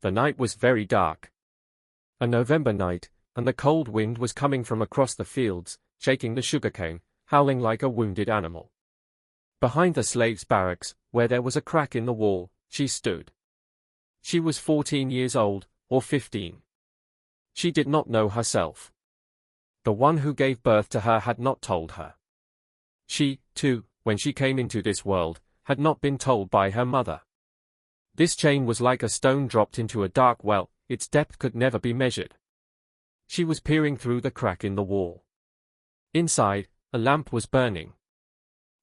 The night was very dark. A November night, and the cold wind was coming from across the fields, shaking the sugarcane, howling like a wounded animal. Behind the slaves' barracks, where there was a crack in the wall, she stood. She was 14 years old, or 15. She did not know herself. The one who gave birth to her had not told her. She, too, when she came into this world, had not been told by her mother. This chain was like a stone dropped into a dark well, its depth could never be measured. She was peering through the crack in the wall. Inside, a lamp was burning.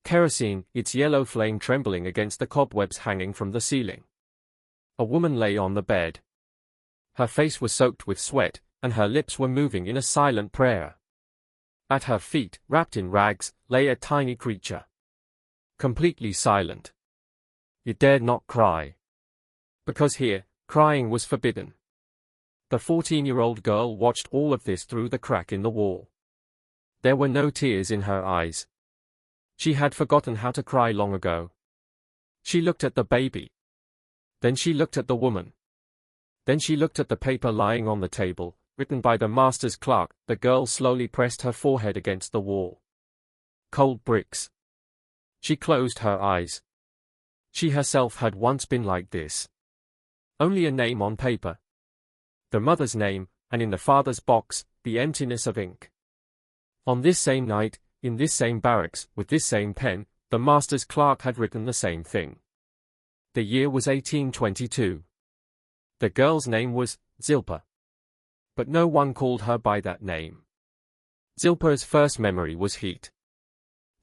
Kerosene, its yellow flame trembling against the cobwebs hanging from the ceiling. A woman lay on the bed. Her face was soaked with sweat, and her lips were moving in a silent prayer. At her feet, wrapped in rags, lay a tiny creature. Completely silent. It dared not cry. Because here, crying was forbidden. The 14-year-old girl watched all of this through the crack in the wall. There were no tears in her eyes. She had forgotten how to cry long ago. She looked at the baby. Then she looked at the woman. Then she looked at the paper lying on the table, written by the master's clerk. The girl slowly pressed her forehead against the wall. Cold bricks. She closed her eyes. She herself had once been like this. Only a name on paper. The mother's name, and in the father's box, the emptiness of ink. On this same night, in this same barracks, with this same pen, the master's clerk had written the same thing. The year was 1822. The girl's name was Zilpa. But no one called her by that name. Zilpa's first memory was heat.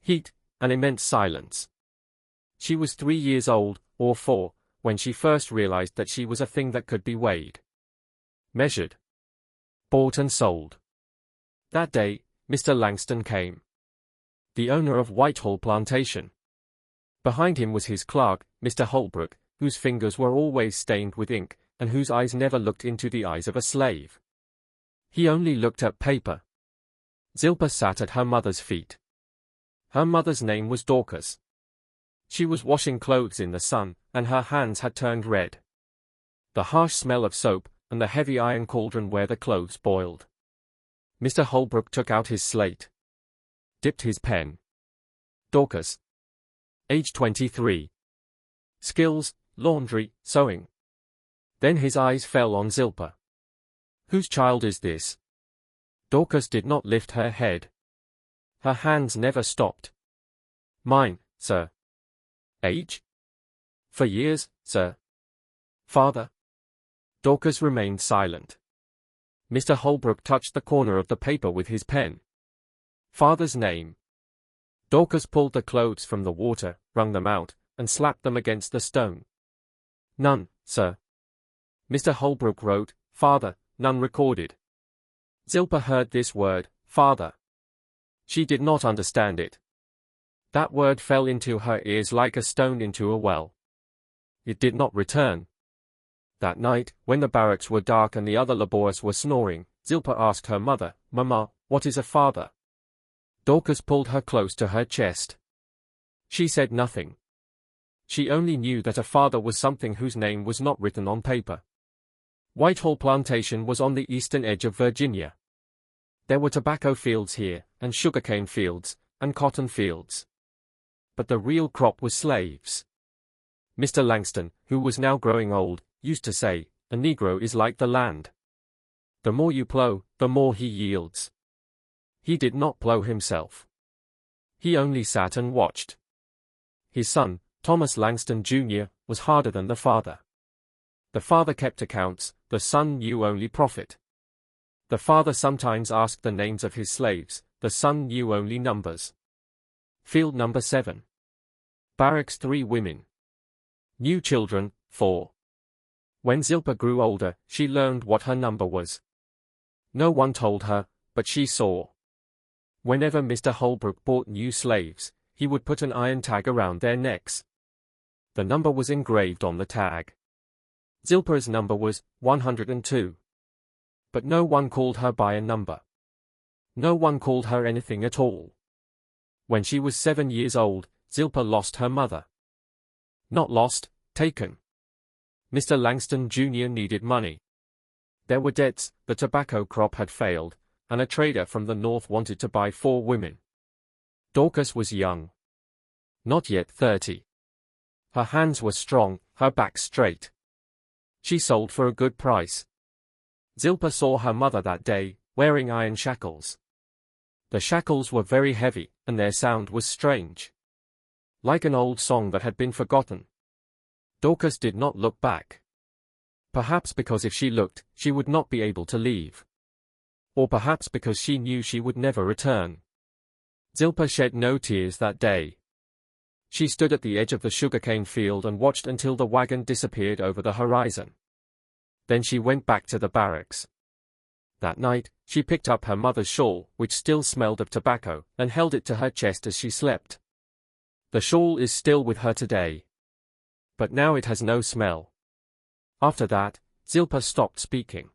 Heat, an immense silence. She was 3 years old, or 4, when she first realized that she was a thing that could be weighed, measured, bought and sold. That day, Mr. Langston came. The owner of Whitehall Plantation. Behind him was his clerk, Mr. Holbrook, whose fingers were always stained with ink, and whose eyes never looked into the eyes of a slave. He only looked at paper. Zilpa sat at her mother's feet. Her mother's name was Dorcas. She was washing clothes in the sun, and her hands had turned red. The harsh smell of soap, and the heavy iron cauldron where the clothes boiled. Mr. Holbrook took out his slate. Dipped his pen. Dorcas. Age 23. Skills, laundry, sewing. Then his eyes fell on Zilpa. Whose child is this? Dorcas did not lift her head. Her hands never stopped. Mine, sir. Age? For years, sir. Father? Dorcas remained silent. Mr. Holbrook touched the corner of the paper with his pen. Father's name. Dorcas pulled the clothes from the water, wrung them out, and slapped them against the stone. None, sir. Mr. Holbrook wrote, Father, none recorded. Zilpa heard this word, father. She did not understand it. That word fell into her ears like a stone into a well. It did not return. That night, when the barracks were dark and the other laborers were snoring, Zilpa asked her mother, Mama, what is a father? Dorcas pulled her close to her chest. She said nothing. She only knew that a father was something whose name was not written on paper. Whitehall Plantation was on the eastern edge of Virginia. There were tobacco fields here, and sugarcane fields, and cotton fields. But the real crop was slaves. Mr. Langston, who was now growing old, used to say, a Negro is like the land. The more you plow, the more he yields. He did not plow himself. He only sat and watched. His son, Thomas Langston Jr., was harder than the father. The father kept accounts, the son knew only profit. The father sometimes asked the names of his slaves, the son knew only numbers. Field number 7. Barracks 3 women. New children, 4. When Zilpa grew older, she learned what her number was. No one told her, but she saw. Whenever Mr. Holbrook bought new slaves, he would put an iron tag around their necks. The number was engraved on the tag. Zilpa's number was 102. But no one called her by a number. No one called her anything at all. When she was 7 years old, Zilpa lost her mother. Not lost, taken. Mr. Langston Jr. needed money. There were debts, the tobacco crop had failed, and a trader from the north wanted to buy 4 women. Dorcas was young. Not yet 30. Her hands were strong, her back straight. She sold for a good price. Zilpa saw her mother that day, wearing iron shackles. The shackles were very heavy, and their sound was strange. Like an old song that had been forgotten. Dorcas did not look back. Perhaps because if she looked, she would not be able to leave. Or perhaps because she knew she would never return. Zilpa shed no tears that day. She stood at the edge of the sugarcane field and watched until the wagon disappeared over the horizon. Then she went back to the barracks. That night, she picked up her mother's shawl, which still smelled of tobacco, and held it to her chest as she slept. The shawl is still with her today. But now it has no smell. After that, Zilpa stopped speaking.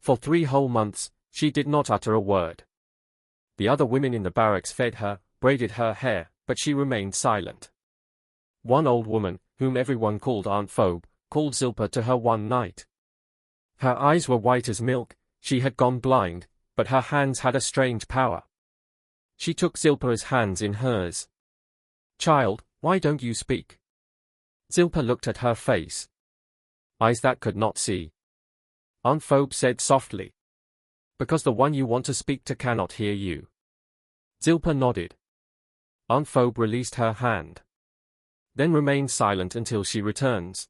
For 3 whole months, she did not utter a word. The other women in the barracks fed her, braided her hair, but she remained silent. One old woman, whom everyone called Aunt Phoebe, called Zilpa to her one night. Her eyes were white as milk, she had gone blind, but her hands had a strange power. She took Zilpa's hands in hers. "Child, why don't you speak?" Zilpa looked at her face. Eyes that could not see. Aunt Phoebe said softly. "Because the one you want to speak to cannot hear you." Zilpa nodded. Aunt Phoebe released her hand. "Then remain silent until she returns.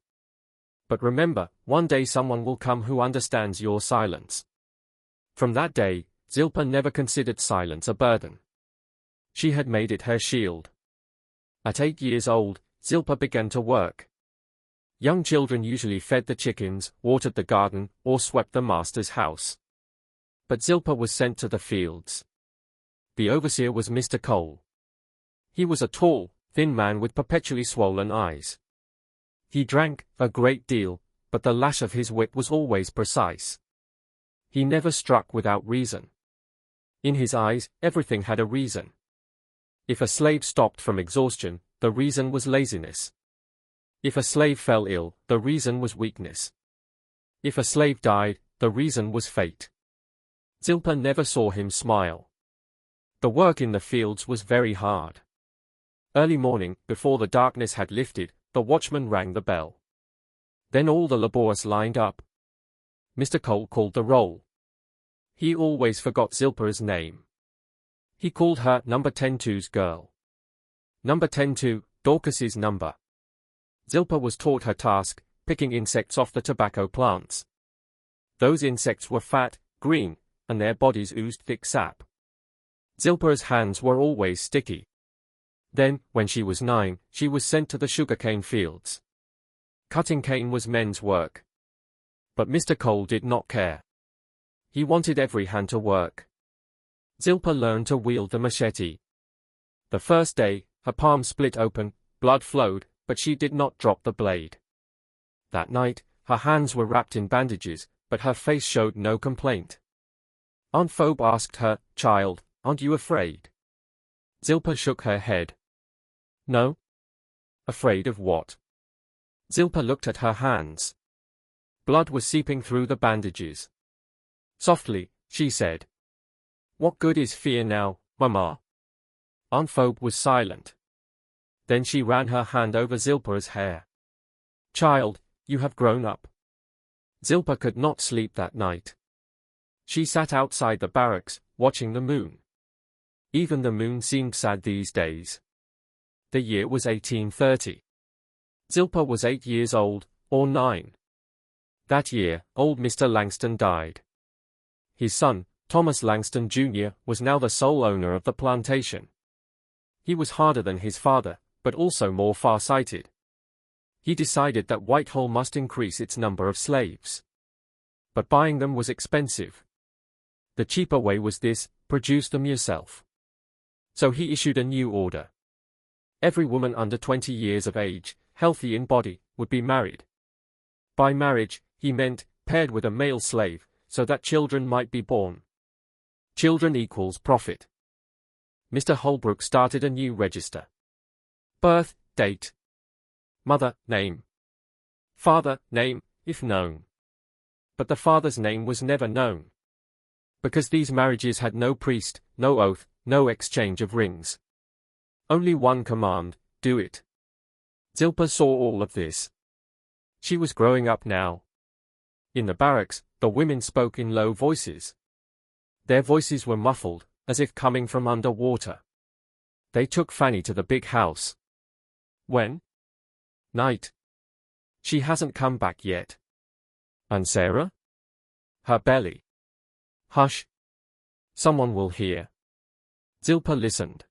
But remember, one day someone will come who understands your silence." From that day, Zilpa never considered silence a burden. She had made it her shield. At 8 years old, Zilpa began to work. Young children usually fed the chickens, watered the garden, or swept the master's house. But Zilpa was sent to the fields. The overseer was Mr. Cole. He was a tall, thin man with perpetually swollen eyes. He drank a great deal, but the lash of his whip was always precise. He never struck without reason. In his eyes, everything had a reason. If a slave stopped from exhaustion, the reason was laziness. If a slave fell ill, the reason was weakness. If a slave died, the reason was fate. Zilpa never saw him smile. The work in the fields was very hard. Early morning, before the darkness had lifted, the watchman rang the bell. Then all the laborers lined up. Mr. Cole called the roll. He always forgot Zilpa's name. He called her number 10-2's girl. Number 10-2, Dorcas's number. Zilpa was taught her task, picking insects off the tobacco plants. Those insects were fat, green, and their bodies oozed thick sap. Zilpa's hands were always sticky. Then, when she was 9, she was sent to the sugarcane fields. Cutting cane was men's work. But Mr. Cole did not care. He wanted every hand to work. Zilpa learned to wield the machete. The first day, her palm split open, blood flowed, but she did not drop the blade. That night, her hands were wrapped in bandages, but her face showed no complaint. Aunt Phoebe asked her, "Child, aren't you afraid?" Zilpa shook her head. "No." "Afraid of what?" Zilpa looked at her hands. Blood was seeping through the bandages. Softly, she said, "What good is fear now, Mama?" Aunt Phoebe was silent. Then she ran her hand over Zilpa's hair. "Child, you have grown up." Zilpa could not sleep that night. She sat outside the barracks, watching the moon. Even the moon seemed sad these days. The year was 1830. Zilpa was 8 years old, or 9. That year, old Mr. Langston died. His son, Thomas Langston Jr., was now the sole owner of the plantation. He was harder than his father, but also more far-sighted. He decided that Whitehall must increase its number of slaves. But buying them was expensive. The cheaper way was this: produce them yourself. So he issued a new order. Every woman under 20 years of age, healthy in body, would be married. By marriage, he meant, paired with a male slave, so that children might be born. Children equals profit. Mr. Holbrook started a new register. Birth, date. Mother, name. Father, name, if known. But the father's name was never known. Because these marriages had no priest, no oath, no exchange of rings. Only one command, do it. Zilpa saw all of this. She was growing up now. In the barracks, the women spoke in low voices. Their voices were muffled, as if coming from underwater. They took Fanny to the big house. When? Night. She hasn't come back yet. And Sarah? Her belly. Hush. Someone will hear. Zilpa listened.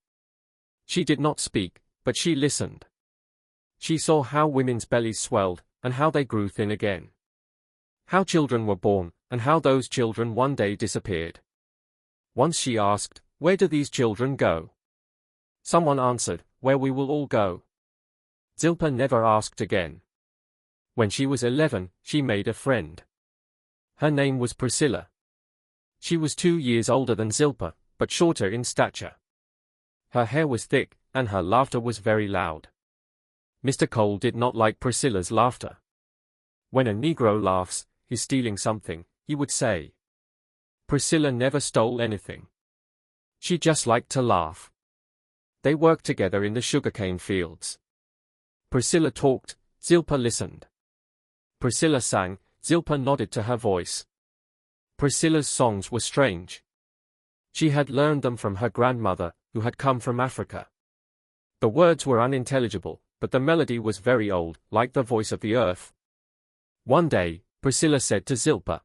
She did not speak, but she listened. She saw how women's bellies swelled, and how they grew thin again. How children were born, and how those children one day disappeared. Once she asked, "Where do these children go?" Someone answered, "Where we will all go." Zilpa never asked again. When she was 11, she made a friend. Her name was Priscilla. She was 2 years older than Zilpa, but shorter in stature. Her hair was thick, and her laughter was very loud. Mr. Cole did not like Priscilla's laughter. When a Negro laughs, he's stealing something, he would say. Priscilla never stole anything. She just liked to laugh. They worked together in the sugarcane fields. Priscilla talked, Zilpa listened. Priscilla sang, Zilpa nodded to her voice. Priscilla's songs were strange. She had learned them from her grandmother, who had come from Africa. The words were unintelligible, but the melody was very old, like the voice of the earth. One day, Priscilla said to Zilpa,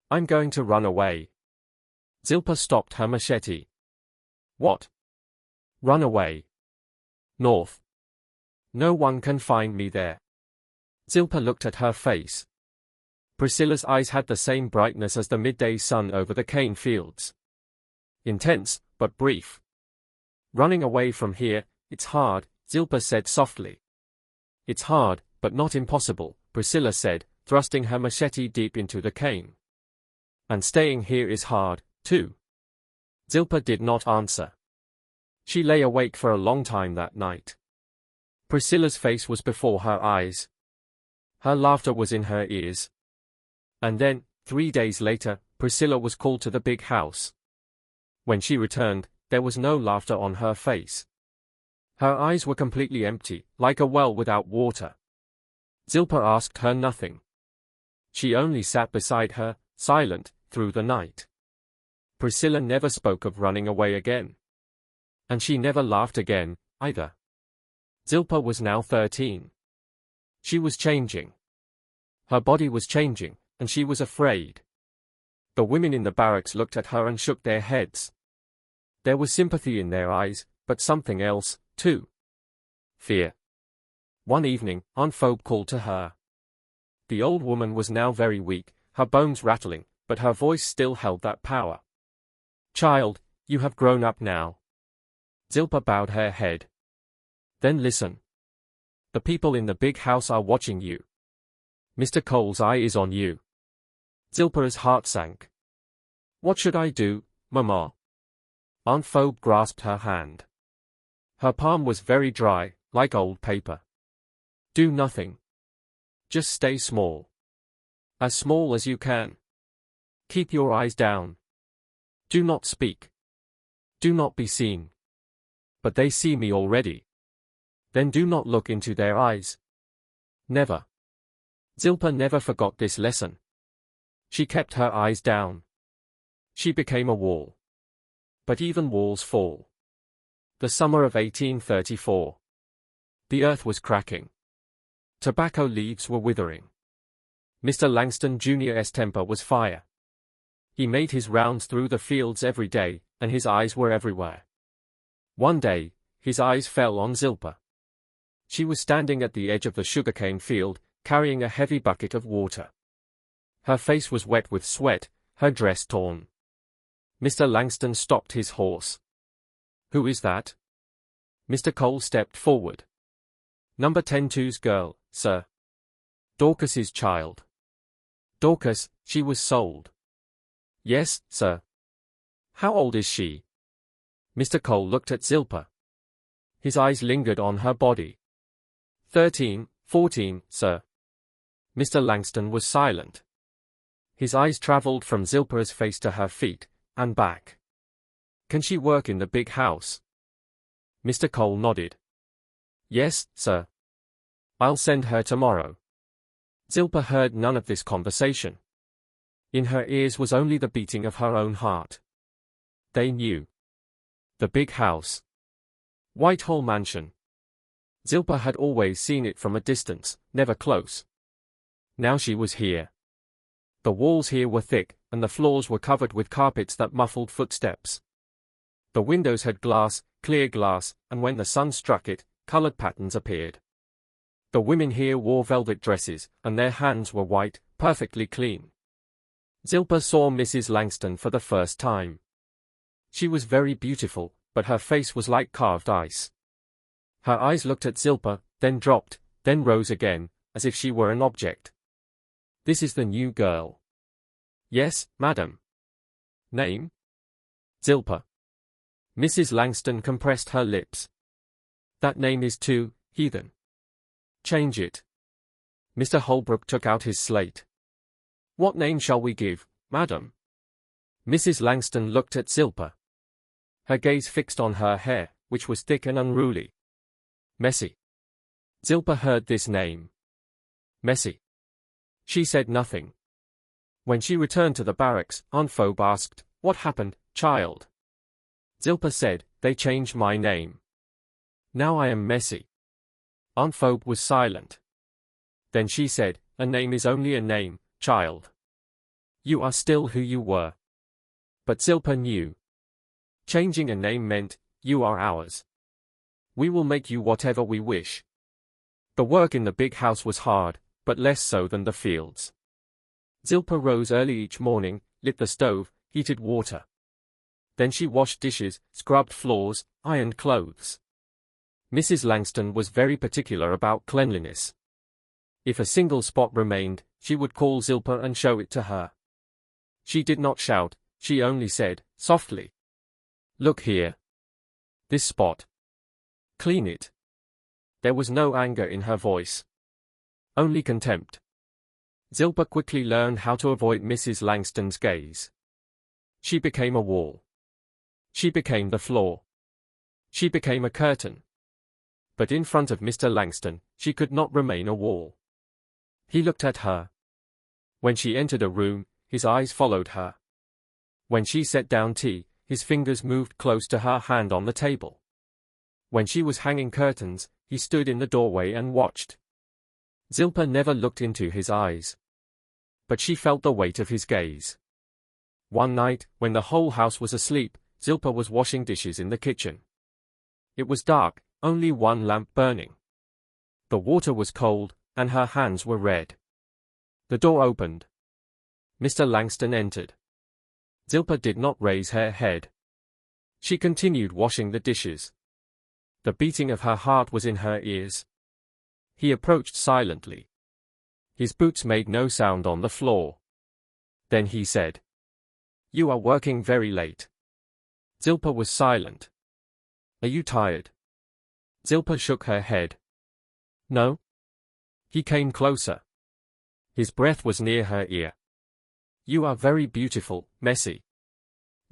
"I'm going to run away." Zilpa stopped her machete. "What?" "Run away. North. No one can find me there." Zilpa looked at her face. Priscilla's eyes had the same brightness as the midday sun over the cane fields. Intense, but brief. "Running away from here, it's hard," Zilpa said softly. "It's hard, but not impossible," Priscilla said, thrusting her machete deep into the cane. "And staying here is hard, too." Zilpa did not answer. She lay awake for a long time that night. Priscilla's face was before her eyes. Her laughter was in her ears. And then, 3 days later, Priscilla was called to the big house. When she returned, there was no laughter on her face. Her eyes were completely empty, like a well without water. Zilpa asked her nothing. She only sat beside her, silent, through the night. Priscilla never spoke of running away again. And she never laughed again, either. Zilpa was now 13. She was changing. Her body was changing, and she was afraid. The women in the barracks looked at her and shook their heads. There was sympathy in their eyes, but something else, too. Fear. One evening, Aunt Phoebe called to her. The old woman was now very weak, her bones rattling, but her voice still held that power. "Child, you have grown up now." Zilpa bowed her head. "Then listen. The people in the big house are watching you. Mr. Cole's eye is on you." Zilpa's heart sank. "What should I do, Mama?" Aunt Phoebe grasped her hand. Her palm was very dry, like old paper. "Do nothing. Just stay small. As small as you can. Keep your eyes down. Do not speak. Do not be seen. But they see me already. Then do not look into their eyes. Never." Zilpa never forgot this lesson. She kept her eyes down. She became a wall. But even walls fall. The summer of 1834. The earth was cracking. Tobacco leaves were withering. Mr. Langston Jr.'s temper was fire. He made his rounds through the fields every day, and his eyes were everywhere. One day, his eyes fell on Zilpa. She was standing at the edge of the sugarcane field, carrying a heavy bucket of water. Her face was wet with sweat, her dress torn. Mr. Langston stopped his horse. "Who is that?" Mr. Cole stepped forward. "Number 10-2's girl, sir. Dorcas's child." "Dorcas, she was sold." "Yes, sir." "How old is she?" Mr. Cole looked at Zilpa. His eyes lingered on her body. 13, 14, sir." Mr. Langston was silent. His eyes traveled from Zilpa's face to her feet, and back. Can she work in the big house? Mr. Cole nodded. Yes, sir. I'll send her tomorrow. Zilpa heard none of this conversation. In her ears was only the beating of her own heart. They knew. The big house. Whitehall Mansion. Zilpa had always seen it from a distance, never close. Now she was here. The walls here were thick, and the floors were covered with carpets that muffled footsteps. The windows had glass, clear glass, and when the sun struck it, colored patterns appeared. The women here wore velvet dresses, and their hands were white, perfectly clean. Zilpa saw Mrs. Langston for the first time. She was very beautiful, but her face was like carved ice. Her eyes looked at Zilpa, then dropped, then rose again, as if she were an object. This is the new girl. Yes, madam. Name? Zilpa. Mrs. Langston compressed her lips. That name is too heathen. Change it. Mr. Holbrook took out his slate. What name shall we give, madam? Mrs. Langston looked at Zilpa. Her gaze fixed on her hair, which was thick and unruly. Messy. Zilpa heard this name. Messy. She said nothing. When she returned to the barracks, Aunt Phoebe asked, What happened, child? Zilpa said, They changed my name. Now I am Messy. Aunt Phoebe was silent. Then she said, A name is only a name, child. You are still who you were. But Zilpa knew. Changing a name meant, You are ours. We will make you whatever we wish. The work in the big house was hard, but less so than the fields. Zilpa rose early each morning, lit the stove, heated water. Then she washed dishes, scrubbed floors, ironed clothes. Mrs. Langston was very particular about cleanliness. If a single spot remained, she would call Zilpa and show it to her. She did not shout, she only said, softly, Look here. This spot. Clean it. There was no anger in her voice. Only contempt. Zilpa quickly learned how to avoid Mrs. Langston's gaze. She became a wall. She became the floor. She became a curtain. But in front of Mr. Langston, she could not remain a wall. He looked at her. When she entered a room, his eyes followed her. When she set down tea, his fingers moved close to her hand on the table. When she was hanging curtains, he stood in the doorway and watched. Zilpa never looked into his eyes. But she felt the weight of his gaze. One night, when the whole house was asleep, Zilpa was washing dishes in the kitchen. It was dark, only one lamp burning. The water was cold, and her hands were red. The door opened. Mr. Langston entered. Zilpa did not raise her head. She continued washing the dishes. The beating of her heart was in her ears. He approached silently. His boots made no sound on the floor. Then he said, You are working very late. Zilpa was silent. Are you tired? Zilpa shook her head. No. He came closer. His breath was near her ear. You are very beautiful, Messy.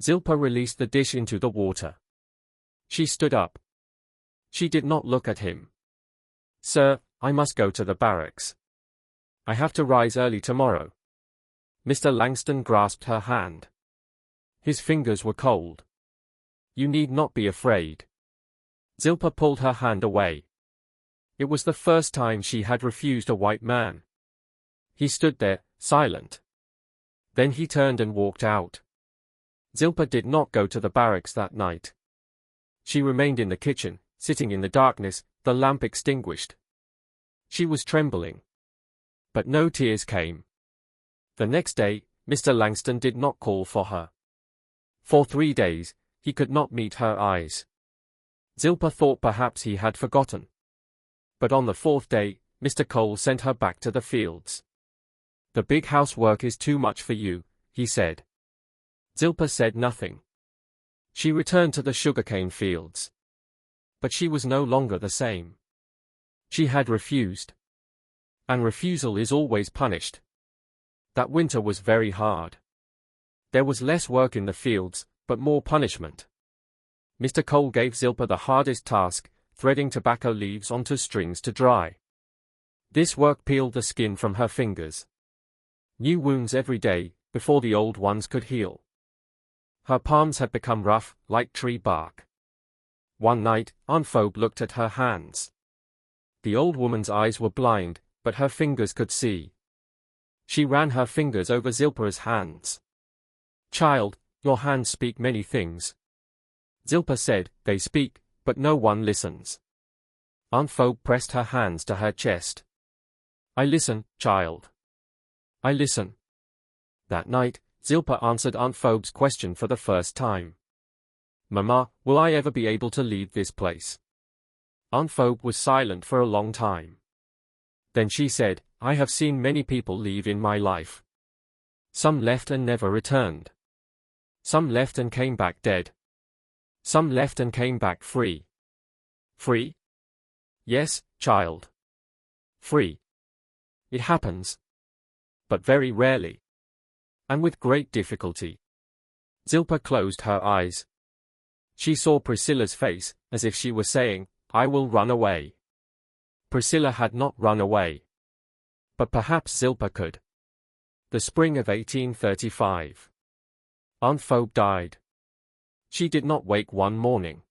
Zilpa released the dish into the water. She stood up. She did not look at him. Sir, I must go to the barracks. I have to rise early tomorrow. Mr. Langston grasped her hand. His fingers were cold. You need not be afraid. Zilpa pulled her hand away. It was the first time she had refused a white man. He stood there, silent. Then he turned and walked out. Zilpa did not go to the barracks that night. She remained in the kitchen, sitting in the darkness, the lamp extinguished. She was trembling. But no tears came. The next day, Mr. Langston did not call for her. For 3 days, he could not meet her eyes. Zilpa thought perhaps he had forgotten. But on the 4th day, Mr. Cole sent her back to the fields. The big housework is too much for you, he said. Zilpa said nothing. She returned to the sugarcane fields. But she was no longer the same. She had refused. And refusal is always punished. That winter was very hard. There was less work in the fields, but more punishment. Mr. Cole gave Zilpa the hardest task, threading tobacco leaves onto strings to dry. This work peeled the skin from her fingers. New wounds every day, before the old ones could heal. Her palms had become rough, like tree bark. One night, Aunt Phoebe looked at her hands. The old woman's eyes were blind, but her fingers could see. She ran her fingers over Zilpa's hands. "Child, your hands speak many things." Zilpa said, "They speak, but no one listens." Aunt Phoebe pressed her hands to her chest. "I listen, child. I listen." That night, Zilpa answered Aunt Phoebe's question for the first time. "Mama, will I ever be able to leave this place?" Aunt Phoebe was silent for a long time. Then she said, "I have seen many people leave in my life. Some left and never returned. Some left and came back dead. Some left and came back free." "Free?" "Yes, child. Free. It happens. But very rarely. And with great difficulty." Zilpa closed her eyes. She saw Priscilla's face, as if she were saying, "I will run away." Priscilla had not run away. But perhaps Zilpa could. The spring of 1835. Aunt Phoebe died. She did not wake one morning.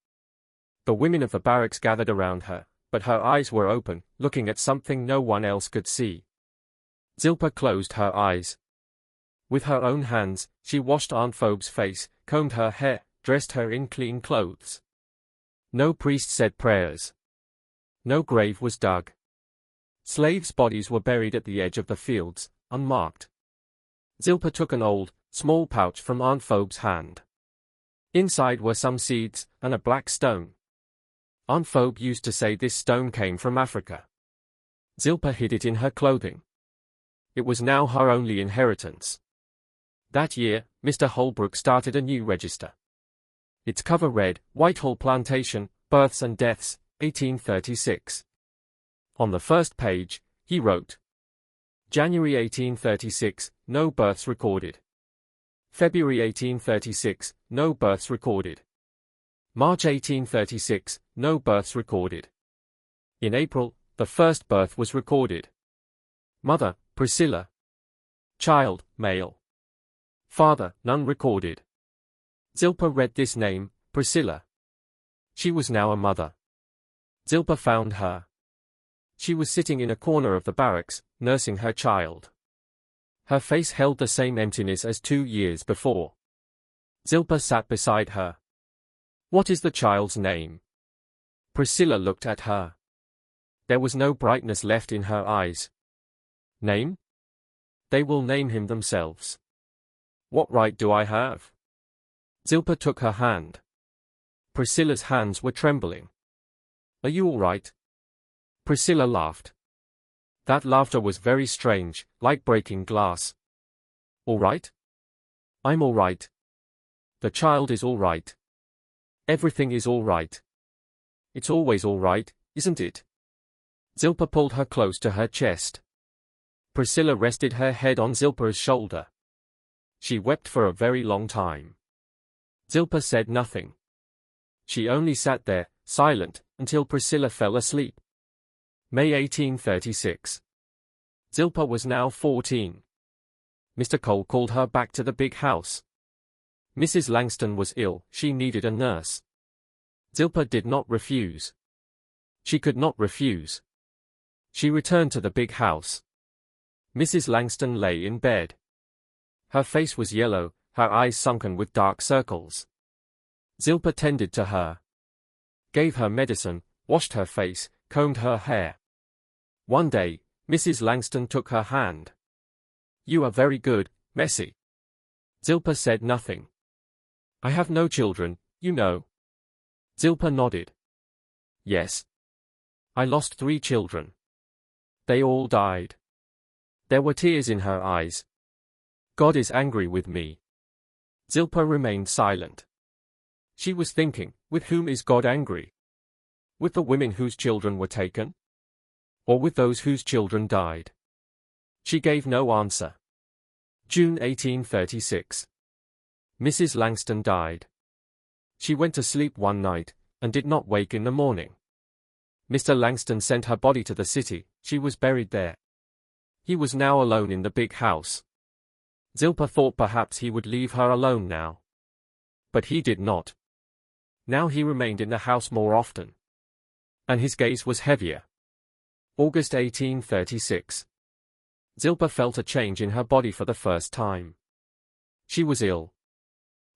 The women of the barracks gathered around her, but her eyes were open, looking at something no one else could see. Zilpa closed her eyes. With her own hands, she washed Aunt Phoebe's face, combed her hair, dressed her in clean clothes. No priest said prayers. No grave was dug. Slaves' bodies were buried at the edge of the fields, unmarked. Zilpa took an old, small pouch from Aunt Phoebe's hand. Inside were some seeds, and a black stone. Aunt Phoebe used to say this stone came from Africa. Zilpa hid it in her clothing. It was now her only inheritance. That year, Mr. Holbrook started a new register. Its cover read, "Whitehall Plantation, Births and Deaths, 1836. On the first page, he wrote, "January 1836, no births recorded. February 1836, no births recorded. March 1836, no births recorded. In April, the first birth was recorded. Mother, Priscilla. Child, male. Father, none recorded." Zilpa read this name, Priscilla. She was now a mother. Zilpa found her. She was sitting in a corner of the barracks, nursing her child. Her face held the same emptiness as 2 years before. Zilpa sat beside her. "What is the child's name?" Priscilla looked at her. There was no brightness left in her eyes. "Name? They will name him themselves. What right do I have?" Zilpa took her hand. Priscilla's hands were trembling. "Are you all right?" Priscilla laughed. That laughter was very strange, like breaking glass. "All right? I'm all right. The child is all right. Everything is all right. It's always all right, isn't it?" Zilpa pulled her close to her chest. Priscilla rested her head on Zilpa's shoulder. She wept for a very long time. Zilpa said nothing. She only sat there, silent, until Priscilla fell asleep. May 1836. Zilpa was now 14. Mr. Cole called her back to the big house. Mrs. Langston was ill, she needed a nurse. Zilpa did not refuse. She could not refuse. She returned to the big house. Mrs. Langston lay in bed. Her face was yellow, her eyes sunken with dark circles. Zilpa tended to her. Gave her medicine, washed her face, combed her hair. One day, Mrs. Langston took her hand. "You are very good, Messie." Zilpa said nothing. "I have no children, you know." Zilpa nodded. "Yes. I lost 3 children. They all died." There were tears in her eyes. "God is angry with me." Zilpa remained silent. She was thinking, with whom is God angry? With the women whose children were taken? or with those whose children died? She gave no answer. June 1836. Mrs. Langston died. She went to sleep one night, and did not wake in the morning. Mr. Langston sent her body to the city. She was buried there. He was now alone in the big house. Zilpa thought perhaps he would leave her alone now. But he did not. Now he remained in the house more often. And his gaze was heavier. August 1836. Zilpa felt a change in her body for the first time. She was ill.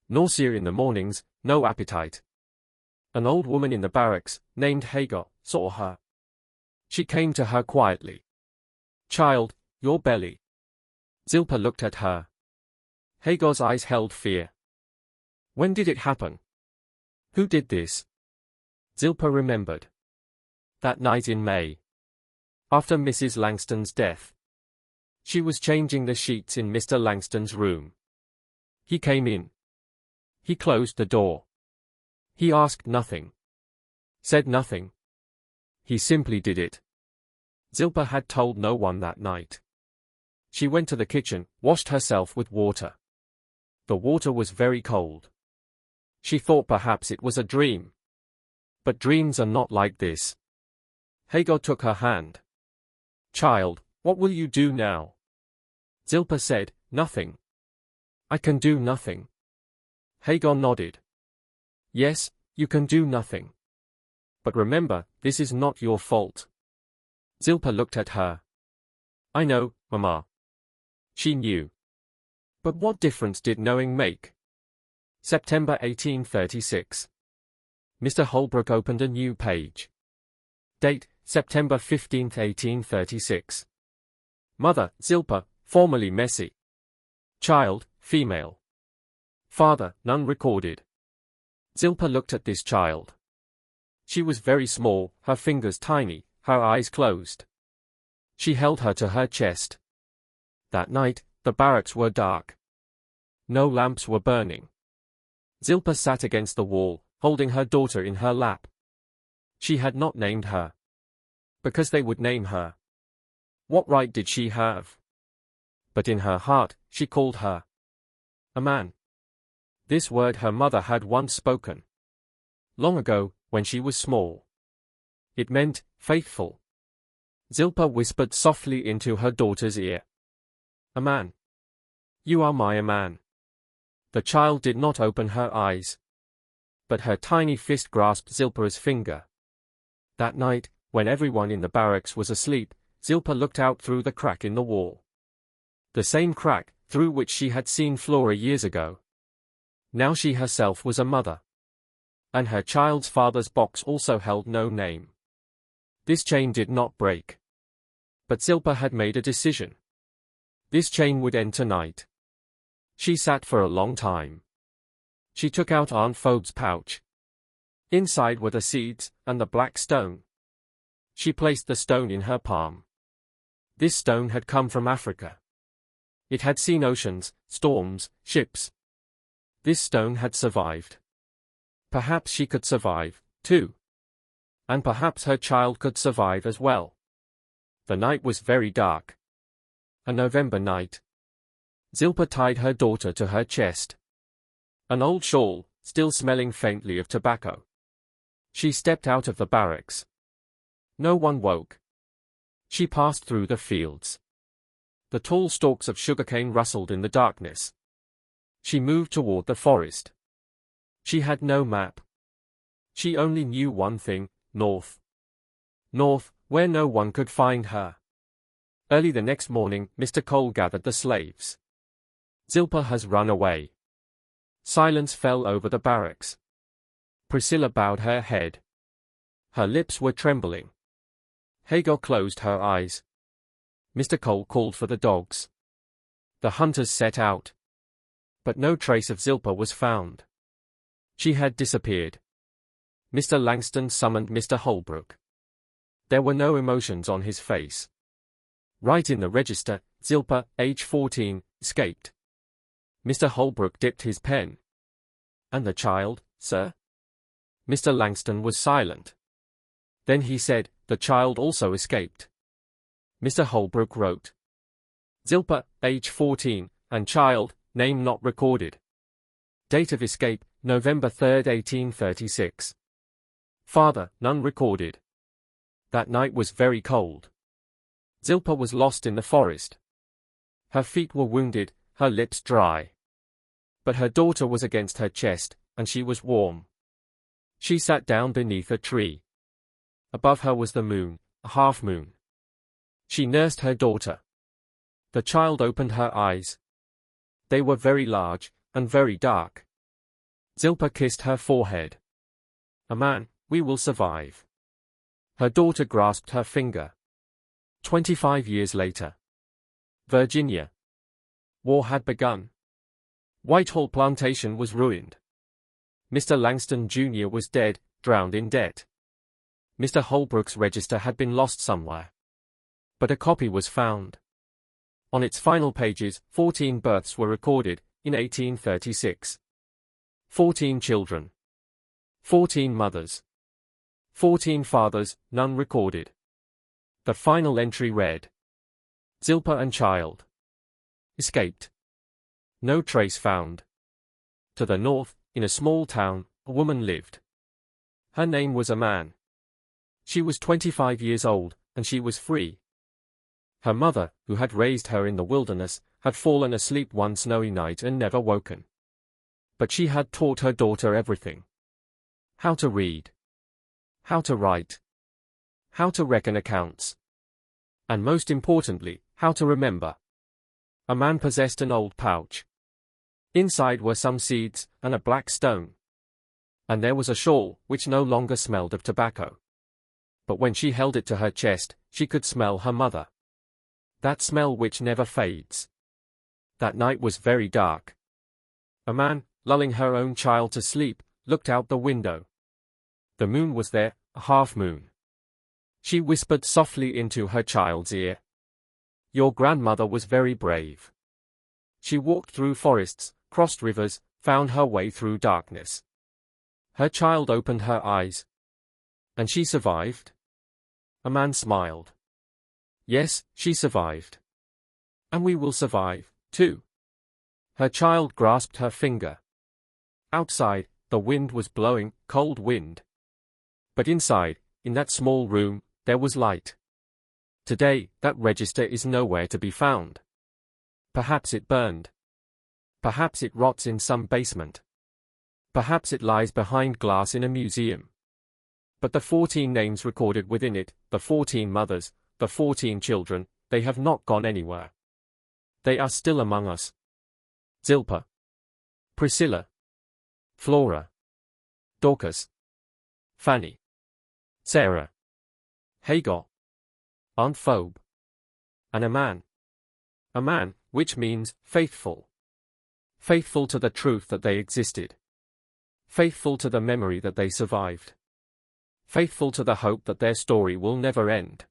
Nausea in the mornings, no appetite. An old woman in the barracks, named Hagar, saw her. She came to her quietly. "Child, your belly." Zilpa looked at her. Hagar's eyes held fear. "When did it happen? Who did this?" Zilpa remembered. That night in May. After Mrs. Langston's death. She was changing the sheets in Mr. Langston's room. He came in. He closed the door. He asked nothing. Said nothing. He simply did it. Zilpa had told no one that night. She went to the kitchen, washed herself with water. The water was very cold. She thought perhaps it was a dream. But dreams are not like this. Hagar took her hand. "Child, what will you do now?" Zilpa said, "Nothing. I can do nothing." Hagar nodded. "Yes, you can do nothing. But remember, this is not your fault." Zilpa looked at her. "I know, Mama." She knew. But what difference did knowing make? September 1836. Mr. Holbrook opened a new page. Date, September 15, 1836. Mother, Zilpa, formerly Messi. Child, female. Father, none recorded. Zilpa looked at this child. She was very small, her fingers tiny, her eyes closed. She held her to her chest. That night, the barracks were dark. No lamps were burning. Zilpa sat against the wall, holding her daughter in her lap. She had not named her. Because they would name her. What right did she have? But in her heart, she called her a man. This word her mother had once spoken. Long ago, when she was small. It meant, faithful. Zilpa whispered softly into her daughter's ear. "A man. You are my man." The child did not open her eyes. But her tiny fist grasped Zilpa's finger. That night, when everyone in the barracks was asleep, Zilpa looked out through the crack in the wall. The same crack, through which she had seen Flora years ago. Now she herself was a mother. And her child's father's box also held no name. This chain did not break. But Zilpa had made a decision. This chain would end tonight. She sat for a long time. She took out Aunt Phoebe's pouch. Inside were the seeds, and the black stone. She placed the stone in her palm. This stone had come from Africa. It had seen oceans, storms, ships. This stone had survived. Perhaps she could survive, too. And perhaps her child could survive as well. The night was very dark. A November night. Zilpa tied her daughter to her chest. An old shawl, still smelling faintly of tobacco. She stepped out of the barracks. No one woke. She passed through the fields. The tall stalks of sugarcane rustled in the darkness. She moved toward the forest. She had no map. She only knew one thing, north. North, where no one could find her. Early the next morning, Mr. Cole gathered the slaves. Zilpa has run away. Silence fell over the barracks. Priscilla bowed her head. Her lips were trembling. Hagar closed her eyes. Mr. Cole called for the dogs. The hunters set out. But no trace of Zilpa was found. She had disappeared. Mr. Langston summoned Mr. Holbrook. There were no emotions on his face. Right in the register, Zilpa, age 14, escaped. Mr. Holbrook dipped his pen. And the child, sir? Mr. Langston was silent. Then he said, the child also escaped. Mr. Holbrook wrote. Zilpah, age 14, and child, name not recorded. Date of escape, November 3, 1836. Father, none recorded. That night was very cold. Zilpah was lost in the forest. Her feet were wounded, her lips dry. But her daughter was against her chest, and she was warm. She sat down beneath a tree. Above her was the moon, a half-moon. She nursed her daughter. The child opened her eyes. They were very large, and very dark. Zilpah kissed her forehead. A man, we will survive. Her daughter grasped her finger. 25 years later. Virginia. War had begun. Whitehall Plantation was ruined. Mr. Langston Jr. was dead, drowned in debt. Mr. Holbrook's register had been lost somewhere. But a copy was found. On its final pages, 14 births were recorded, in 1836. 14 children. 14 mothers. 14 fathers, none recorded. The final entry read. Zilpah and child. Escaped. No trace found. To the north, in a small town, a woman lived. Her name was a man. She was 25 years old, and she was free. Her mother, who had raised her in the wilderness, had fallen asleep one snowy night and never woken. But she had taught her daughter everything. How to read. How to write. How to reckon accounts. And most importantly, how to remember. A man possessed an old pouch. Inside were some seeds, and a black stone. And there was a shawl, which no longer smelled of tobacco. But when she held it to her chest, she could smell her mother. That smell which never fades. That night was very dark. A man, lulling her own child to sleep, looked out the window. The moon was there, a half-moon. She whispered softly into her child's ear. Your grandmother was very brave. She walked through forests, crossed rivers, found her way through darkness. Her child opened her eyes. And she survived? A man smiled. Yes, she survived. And we will survive, too. Her child grasped her finger. Outside, the wind was blowing, cold wind. But inside, in that small room, there was light. Today, that register is nowhere to be found. Perhaps it burned. Perhaps it rots in some basement. Perhaps it lies behind glass in a museum. But the 14 names recorded within it, the 14 mothers, the 14 children, they have not gone anywhere. They are still among us. Zilpah. Priscilla. Flora. Dorcas. Fanny. Sarah. Hagar. Aunt Phoebe. And a man. A man, which means faithful. Faithful to the truth that they existed. Faithful to the memory that they survived. Faithful to the hope that their story will never end.